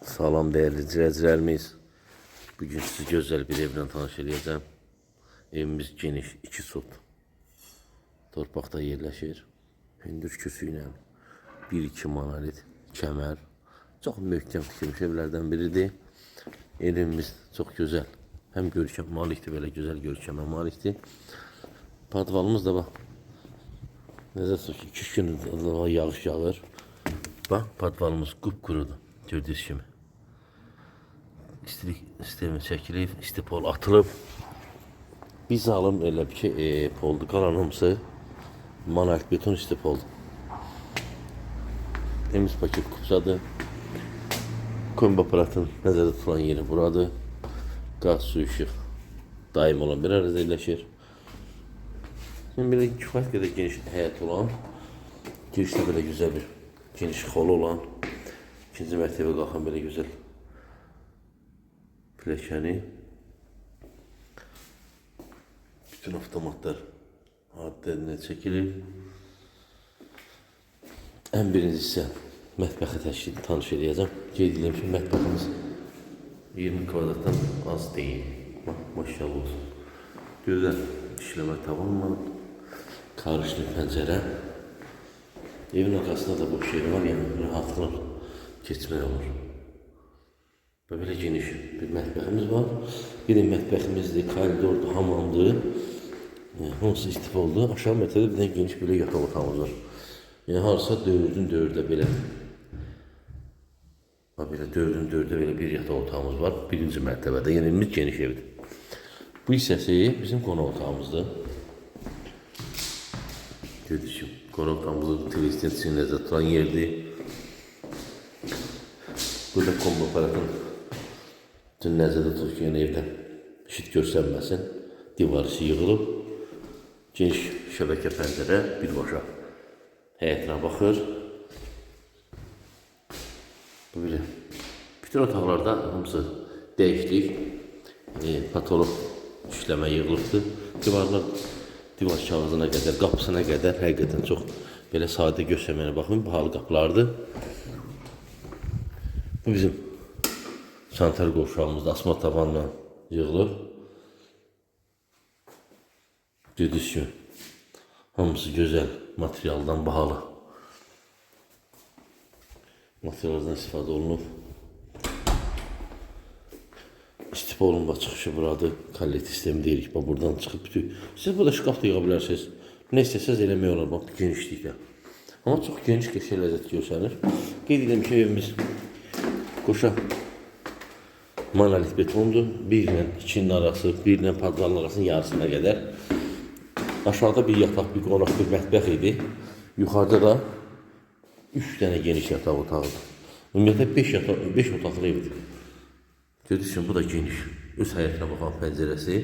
Salam değerli izləyicilərimiz. Bugün sizi gözəl bir evlə tanış edəcəm. Evimiz geniş, 2 sot. Torpaqda yerləşir. Hündür küsü ilə 1-2 monolit kəmər. Çox möhkəm tikilmiş evlərdən biridir. Evimiz çox gözəl. Həm görkəm malikdir, belə gözəl görkəmə malikdir. Padvalımız da bax. Nəzər tutun ki, 2 gün yağış yağır. Bax, padvalımız qupqurudur. Gördüyünüz kimi. İstilik sistemi çəkilib, istipol atılıb. Biz alım elə bir ki, poldu. Qalan hamısı monolit beton istipoldur. Temiz paket kupsadır. Kombi aparatın nəzərdə tutulan yeri buradır. Qaz, su, işıq daim olan bir arada yerləşir. Şimdi belə kifayət qədər geniş həyət olan, girişdə belə güzel bir geniş xolu olan, ikinci mərtəbə qalxan belə güzel pilləkəni. Bütün avtomatlar adətlərinə çəkilir. Ən birinci isə mətbəxi təşkili tanış edəcəm. Qeyd edeyim ki, mətbəximiz 20 kvadratdan az deyil. Maşallah olsun. Gözəl işləmə tavanla, karışlı pəncərə. Evin arxasında da boş yeri var, yəni rahatlıqla keçmək olur. Böyle geniş bir mətbəximiz var. Bir de mətbəximizdir, koridordur, hamamdır. Hamısı istif oldu. Aşağı mərtəbədə bir de geniş böyle yataq otağımız var. Yəni harasa 4'ün 4'də belə. Belə 4'ün 4'də belə bir yataq otağımız var. Birinci mərtəbədə. Yəni evimiz geniş evdir. Bu hissəsi bizim qonaq otağımızdır. Gördüyünüz kimi qonaq otağımızın televiziyon üçün nəzərdə tutulan yerdir. Burada kombi aparatın bütün nəzərdə tutulur ki, yəni evdən işit görsənməsin. Divarısı yığılıb. Geniş şəbəkə pəncərə birbaşa həyətinə baxır. Bu belə. Bütün otaqlarda hamısı dəyişdik. Patolog işləmə yığılıbdır. Divarlar divar kağızına qədər, qapısına qədər həqiqətən çox belə sadə görsənməyinə baxmayın. Bahalı qapılardır. Bu bizim sanitar qovşağımızda asma tavanla yığılıb. Gördüyünüz kimi hamısı gözəl materialdan bahalı materiallardan istifadə olunub. İstipolun çıxışı buradır. Kollet sistemi deyirik. Bax buradan çıxıb bütün. Siz burada şkaf da yığa bilərsiniz. Nə istəsəz eləmək olar. Bax genişlikdə. Amma çox geniş qəşəng ləzzət görsənir. Qeyd edim ki, evimiz qoşa monolit betondur. Bir ilə ikinin arası, bir ilə padvalın arasının yarısına qədər. Aşağıda bir yataq, bir qonaq, bir mətbəx idi. Yuxarıda da 3 dənə geniş yataq otağıdır. Ümumiyyətlə 5 otaqlı evdir. Gördüyünüz kimi bu da geniş. Öz həyətinə baxan pəncərəsi.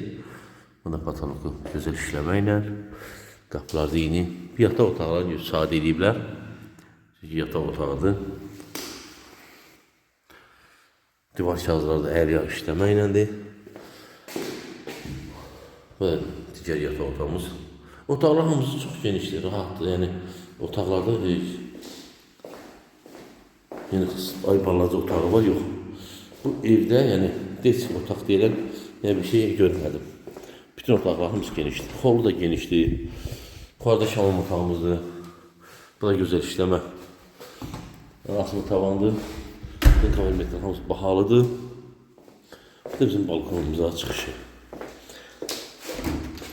Bu da patoloqu gözəl işləməklə. Qapılar da yeni. Bir yataq otaqlarını sadə ediblər. Çünki yataq otağıdır. Divar kağızları da əl yağ işləməklədir. Bu da digər yataq otağımız. Otaqlar hamısı çox genişdir, rahatdır. Yəni otaqlarda ay balaca otağı var, yox. Bu evdə yəni desk otaq deyilən bir şey görmədim. Bütün otaqlar hamısı genişdir. Xolu da genişdir. Yuxarıda şamam otağımızdır. Bu da gözəl işləmə. Asma tavandır. Kamermetler hamısı bahalıdır. Bu da bizim balkonumuza çıxışı.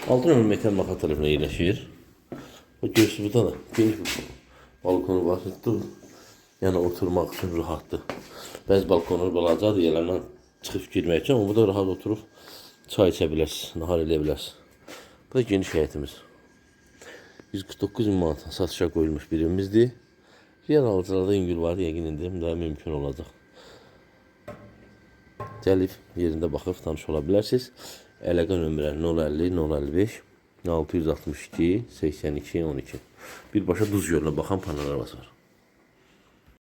6 nömrə metal maxa tərəfinə yerləşir. Görürsünüz, burada da geniş bir balkonu var. Yəni oturmaq üçün rahatdır. Bəzi balkonlar balacadır, yerlərdən çıxıb girmək üçün. Amma burada rahat oturub çay içə bilərsiniz, nahar edə bilərsiniz. Bu da geniş həyətimiz. 149 min manat satışa qoyulmuş bir evimizdir. Diğer alıcılarda yüngül var, yəqin indirim daha mümkün olacaq. Gəlib yerində baxıb tanış ola bilərsiniz. Əlaqə nömrələri 050 055 662 82 12. Birbaşa Duz gölünə baxan panoraması var.